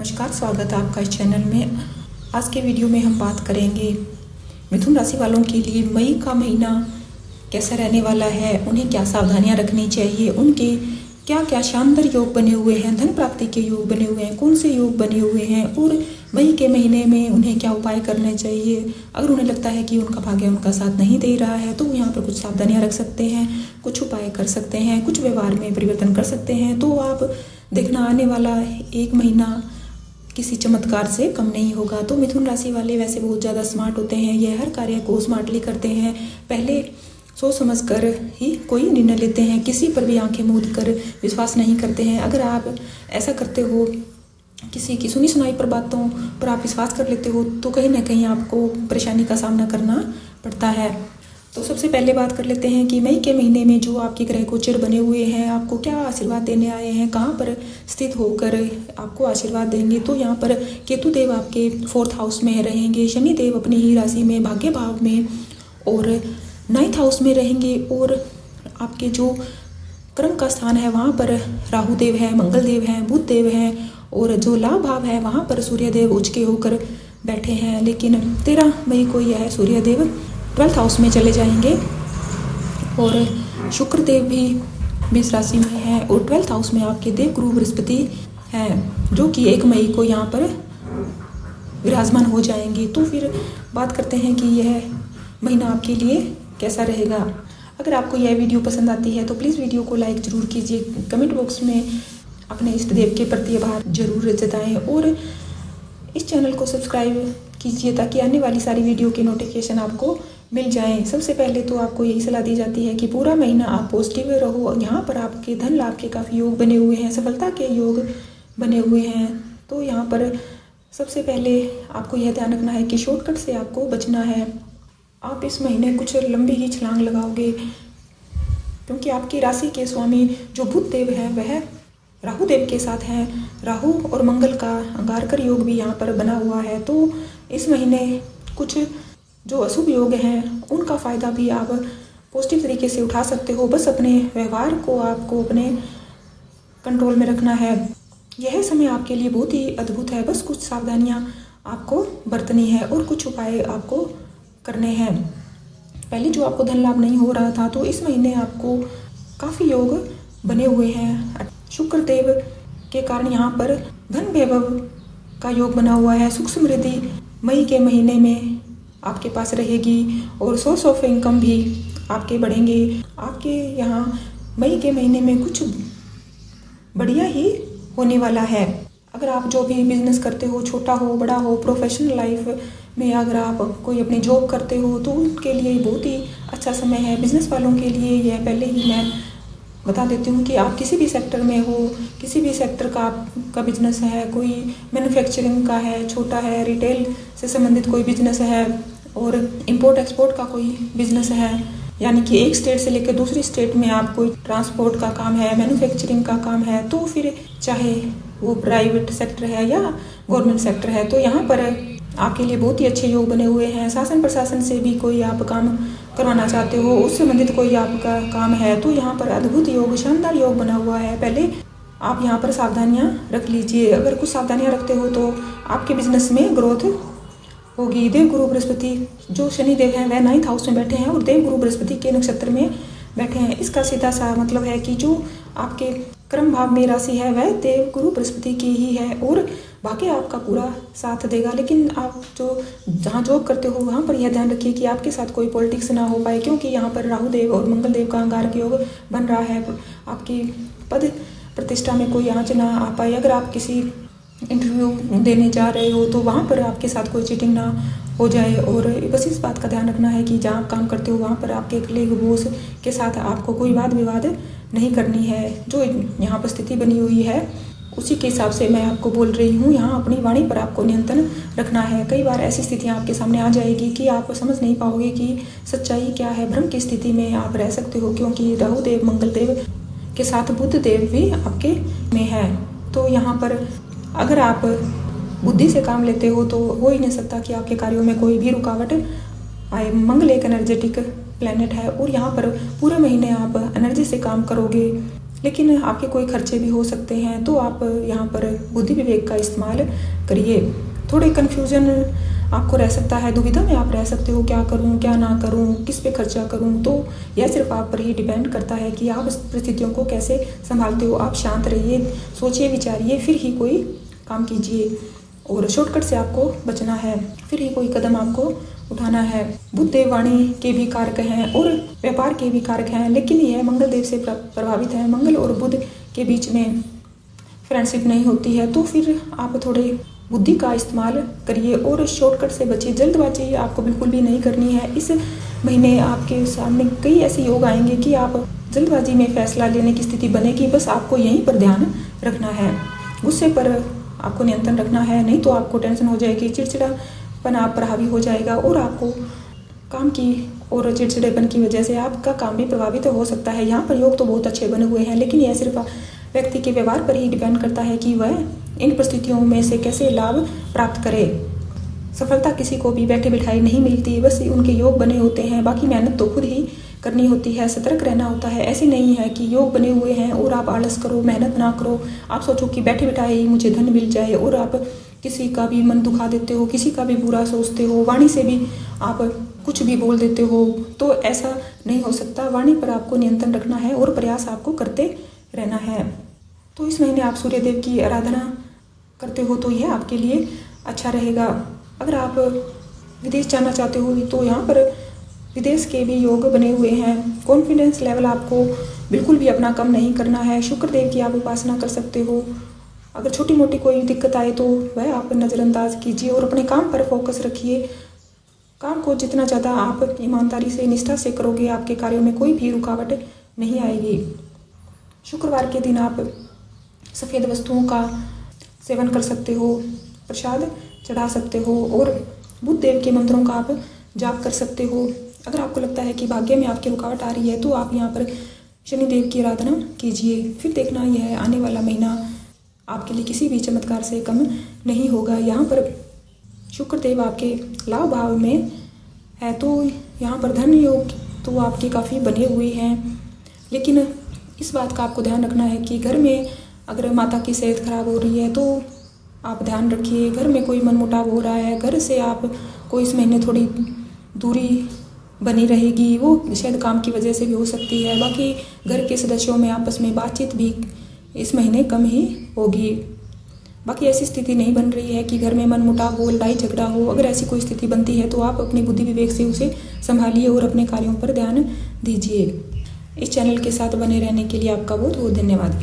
नमस्कार, स्वागत है आपका इस चैनल में। आज के वीडियो में हम बात करेंगे मिथुन राशि वालों के लिए मई का महीना कैसा रहने वाला है, उन्हें क्या सावधानियां रखनी चाहिए, उनके क्या क्या शानदार योग बने हुए हैं, धन प्राप्ति के योग बने हुए हैं, कौन से योग बने हुए हैं और मई के महीने में उन्हें क्या उपाय करने चाहिए। अगर उन्हें लगता है कि उनका भाग्य उनका साथ नहीं दे रहा है तो यहाँ पर कुछ सावधानियां रख सकते हैं, कुछ उपाय कर सकते हैं, कुछ व्यवहार में परिवर्तन कर सकते हैं। तो आप देखना आने वाला एक महीना किसी चमत्कार से कम नहीं होगा। तो मिथुन राशि वाले वैसे बहुत ज़्यादा स्मार्ट होते हैं, यह हर कार्य को स्मार्टली करते हैं, पहले सोच समझ कर ही कोई निर्णय लेते हैं, किसी पर भी आंखें मूंद कर विश्वास नहीं करते हैं। अगर आप ऐसा करते हो, किसी की सुनी सुनाई पर बातों पर आप विश्वास कर लेते हो तो कहीं ना कहीं आपको परेशानी का सामना करना पड़ता है। तो सबसे पहले बात कर लेते हैं कि मई के महीने में जो आपके ग्रह गोचर बने हुए हैं आपको क्या आशीर्वाद देने आए हैं, कहाँ पर स्थित होकर आपको आशीर्वाद देंगे। तो यहाँ पर केतु देव आपके 4th हाउस में रहेंगे, शनि देव अपनी ही राशि में भाग्य भाव में और 9th हाउस में रहेंगे और आपके जो कर्म का स्थान है वहाँ पर राहु देव है, मंगल देव हैं, बुध देव हैं और जो लाभ भाव है वहाँ पर सूर्य देव उच्च के होकर बैठे हैं। लेकिन 13 मई को यह सूर्य देव 12th हाउस में चले जाएंगे और शुक्र देव भी मेष राशि में है और 12th हाउस में आपके देव गुरु बृहस्पति हैं जो कि 1 मई को यहाँ पर विराजमान हो जाएंगे। तो फिर बात करते हैं कि यह महीना आपके लिए कैसा रहेगा। अगर आपको यह वीडियो पसंद आती है तो प्लीज़ वीडियो को लाइक ज़रूर कीजिए, कमेंट बॉक्स में अपने इष्ट देव के प्रति आभार जरूर जताएं और इस चैनल को सब्सक्राइब कीजिए ताकि आने वाली सारी वीडियो के नोटिफिकेशन आपको मिल जाएं। सबसे पहले तो आपको यही सलाह दी जाती है कि पूरा महीना आप पॉजिटिव रहो। यहाँ पर आपके धन लाभ के काफ़ी योग बने हुए हैं, सफलता के योग बने हुए हैं। तो यहाँ पर सबसे पहले आपको यह ध्यान रखना है कि शॉर्टकट से आपको बचना है। आप इस महीने कुछ लंबी ही छलांग लगाओगे क्योंकि आपकी राशि के स्वामी जो बुध देव है वह राहु देव के साथ हैं। राहु और मंगल का अंगारकर योग भी यहाँ पर बना हुआ है। तो इस महीने कुछ जो अशुभ योग हैं उनका फ़ायदा भी आप पॉजिटिव तरीके से उठा सकते हो। बस अपने व्यवहार को आपको अपने कंट्रोल में रखना है। यह समय आपके लिए बहुत ही अद्भुत है, बस कुछ सावधानियाँ आपको बरतनी है और कुछ उपाय आपको करने हैं। पहले जो आपको धन लाभ नहीं हो रहा था तो इस महीने आपको काफ़ी योग बने हुए हैं। शुक्र देव के कारण यहाँ पर धन वैभव का योग बना हुआ है। सुख समृद्धि मई के महीने में आपके पास रहेगी और सोर्स ऑफ इनकम भी आपके बढ़ेंगे। आपके यहाँ मई के महीने में कुछ बढ़िया ही होने वाला है। अगर आप जो भी बिजनेस करते हो, छोटा हो बड़ा हो, प्रोफेशनल लाइफ में अगर आप कोई अपनी जॉब करते हो तो उनके लिए बहुत ही अच्छा समय है। बिजनेस वालों के लिए यह पहले ही मैं बता देती हूँ कि आप किसी भी सेक्टर में हो, किसी भी सेक्टर का आपका बिजनेस है, कोई मैन्युफैक्चरिंग का है, छोटा है, रिटेल से संबंधित कोई बिजनेस है और इंपोर्ट एक्सपोर्ट का कोई बिजनेस है, यानी कि एक स्टेट से लेकर दूसरी स्टेट में आप कोई ट्रांसपोर्ट का काम है, मैन्युफैक्चरिंग का काम है, तो फिर चाहे वो प्राइवेट सेक्टर है या गवर्नमेंट सेक्टर है तो यहाँ पर आपके लिए बहुत ही अच्छे योग बने हुए हैं। शासन प्रशासन से भी कोई आप काम करवाना चाहते हो, उससे संबंधित कोई आपका काम है तो यहाँ पर अद्भुत योग, शानदार योग बना हुआ है। पहले आप यहाँ पर सावधानियाँ रख लीजिए। अगर कुछ सावधानियाँ रखते हो तो आपके बिजनेस में ग्रोथ होगी। देव गुरु बृहस्पति जो शनि देव हैं वह 9th हाउस में बैठे हैं और देव गुरु बृहस्पति के नक्षत्र में बैठे हैं। इसका सीधा सा मतलब है कि जो आपके क्रम भाव में राशि है वह देव गुरु बृहस्पति की ही है और भाग्य आपका पूरा साथ देगा। लेकिन आप जो जहाँ जॉब करते हो वहाँ पर यह ध्यान रखिए कि आपके साथ कोई पॉलिटिक्स ना हो पाए, क्योंकि यहाँ पर राहु देव और मंगल देव का अंगारक योग बन रहा है। आपकी पद प्रतिष्ठा में कोई आँच ना आ पाए। अगर आप किसी इंटरव्यू देने जा रहे हो तो वहाँ पर आपके साथ कोई चीटिंग ना हो जाए। और बस इस बात का ध्यान रखना है कि जहाँ आप काम करते हो वहाँ पर आपके कलीग बॉस के साथ आपको कोई वाद विवाद नहीं करनी है। जो यहाँ पर स्थिति बनी हुई है उसी के हिसाब से मैं आपको बोल रही हूँ। यहाँ अपनी वाणी पर आपको नियंत्रण रखना है। कई बार ऐसी स्थितियाँ आपके सामने आ जाएगी कि आप समझ नहीं पाओगे कि सच्चाई क्या है। भ्रम की स्थिति में आप रह सकते हो क्योंकि राहु देव मंगल देव के साथ बुध देव भी आपके में है। तो यहाँ पर अगर आप बुद्धि से काम लेते हो तो हो ही नहीं सकता कि आपके कार्यों में कोई भी रुकावट आए। मंगल एक एनर्जेटिक प्लैनेट है और यहाँ पर पूरे महीने आप एनर्जी से काम करोगे। लेकिन आपके कोई खर्चे भी हो सकते हैं, तो आप यहाँ पर बुद्धि विवेक का इस्तेमाल करिए। थोड़े कन्फ्यूजन आपको रह सकता है, दुविधा में आप रह सकते हो, क्या करूं क्या ना करूं, किस पे खर्चा करूं। तो यह सिर्फ आप पर ही डिपेंड करता है कि आप परिस्थितियों को कैसे संभालते हो। आप शांत रहिए, सोचिए विचारिए, फिर ही कोई काम कीजिए और शॉर्टकट से आपको बचना है, फिर ही कोई कदम आपको उठाना है। बुध देव वाणी के भी कारक हैं और व्यापार के भी कारक हैं, लेकिन यह मंगल देव से प्रभावित है। मंगल और बुध के बीच में फ्रेंडशिप नहीं होती है, तो फिर आप थोड़े बुद्धि का इस्तेमाल करिए और शॉर्टकट से बचिए। जल्दबाजी आपको बिल्कुल भी नहीं करनी है। इस महीने आपके सामने कई ऐसे योग आएंगे कि आप जल्दबाजी में फैसला लेने की स्थिति बनेगी। बस आपको यहीं पर ध्यान रखना है, गुस्से पर आपको नियंत्रण रखना है, नहीं तो आपको टेंशन हो जाएगी, चिड़चिड़ापन आप पर हावी हो जाएगा और आपको काम की और चिड़चिड़ेपन की वजह से आपका काम भी प्रभावित हो सकता है। यहाँ पर योग तो बहुत अच्छे बने हुए हैं, लेकिन यह सिर्फ व्यक्ति के व्यवहार पर ही डिपेंड करता है कि वह इन परिस्थितियों में से कैसे लाभ प्राप्त करे। सफलता किसी को भी बैठे बिठाई नहीं मिलती, बस उनके योग बने होते हैं। बाकी मेहनत तो खुद ही करनी होती है, सतर्क रहना होता है। ऐसे नहीं है कि योग बने हुए हैं और आप आलस करो, मेहनत ना करो, आप सोचो कि बैठे बिठाए ही मुझे धन मिल जाए और आप किसी का भी मन दुखा देते हो, किसी का भी बुरा सोचते हो, वाणी से भी आप कुछ भी बोल देते हो। तो ऐसा नहीं हो सकता। वाणी पर आपको नियंत्रण रखना है और प्रयास आपको करते रहना है। तो इस महीने आप सूर्य देव की आराधना करते हो तो यह आपके लिए अच्छा रहेगा। अगर आप विदेश जाना चाहते हो तो यहाँ पर विदेश के भी योग बने हुए हैं। कॉन्फिडेंस लेवल आपको बिल्कुल भी अपना कम नहीं करना है। शुक्र देव की आप उपासना कर सकते हो। अगर छोटी मोटी कोई दिक्कत आए तो वह आप नज़रअंदाज कीजिए और अपने काम पर फोकस रखिए। काम को जितना ज़्यादा आप ईमानदारी से निष्ठा से करोगे, आपके कार्यों में कोई भी रुकावट नहीं आएगी। शुक्रवार के दिन आप सफ़ेद वस्तुओं का सेवन कर सकते हो, प्रसाद चढ़ा सकते हो और बुध देव के मंत्रों का आप जाप कर सकते हो। अगर आपको लगता है कि भाग्य में आपकी रुकावट आ रही है तो आप यहाँ पर शनि देव की आराधना कीजिए। फिर देखना यह आने वाला महीना आपके लिए किसी भी चमत्कार से कम नहीं होगा। यहाँ पर शुक्र देव आपके लाभ भाव में है, तो यहाँ पर धन योग तो आपके काफ़ी बने हुए हैं। लेकिन इस बात का आपको ध्यान रखना है कि घर में अगर माता की सेहत खराब हो रही है तो आप ध्यान रखिए। घर में कोई मनमुटाव हो रहा है, घर से आप को इस महीने थोड़ी दूरी बनी रहेगी, वो शायद काम की वजह से भी हो सकती है। बाकी घर के सदस्यों में आपस में बातचीत भी इस महीने कम ही होगी। बाकी ऐसी स्थिति नहीं बन रही है कि घर में मनमुटाव हो, लड़ाई झगड़ा हो। अगर ऐसी कोई स्थिति बनती है तो आप अपनी बुद्धि विवेक से उसे संभालिए और अपने कार्यों पर ध्यान दीजिए। इस चैनल के साथ बने रहने के लिए आपका बहुत बहुत धन्यवाद।